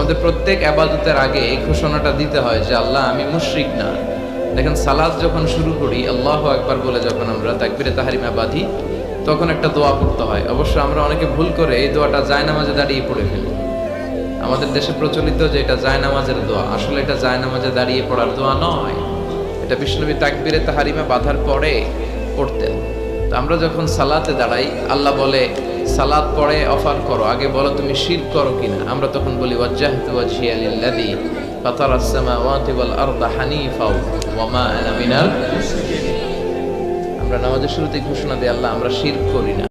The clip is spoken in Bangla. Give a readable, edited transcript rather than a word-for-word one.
আমাদের প্রত্যেক ইবাদতের আগে এই ঘোষণাটা দিতে হয় যে আল্লাহ আমি মুশরিক না। দেখেন সালাত যখন শুরু করি আল্লাহু আকবার বলে যখন আমরা তাকবীরে তাহরিমা বাঁধি তখন একটা দোয়া পড়তে হয়। অবশ্য আমরা অনেকে ভুল করে এই দোয়াটা জায়নামাজে দাঁড়িয়ে পড়ে ফেলি। আমাদের দেশে প্রচলিত যে এটা জায়নামাজের দোয়া, আসলে এটা জায়নামাজে দাঁড়িয়ে পড়ার দোয়া নয়। এটা বিশ্বনবী তাকবীরে তাহরিমা বাঁধার পরে পড়তেন। তো আমরা যখন সালাতে দাঁড়াই আল্লাহ বলে সালাত পড়ে অফার করো, আগে বলো তুমি শিরক করো কিনা। আমরা তখন বলি ওয়াজ্জাহতু ওয়াজহিয়া লিল্লাযী ফাতারাস সামাওয়াতি ওয়াল আরদা হানিফা ওয়া মা আনা মিনাল মুশরিকিন। আমরা নামাজের শুরুতেই ঘোষণা দিই আল্লাহ আমরা শিরক করি না।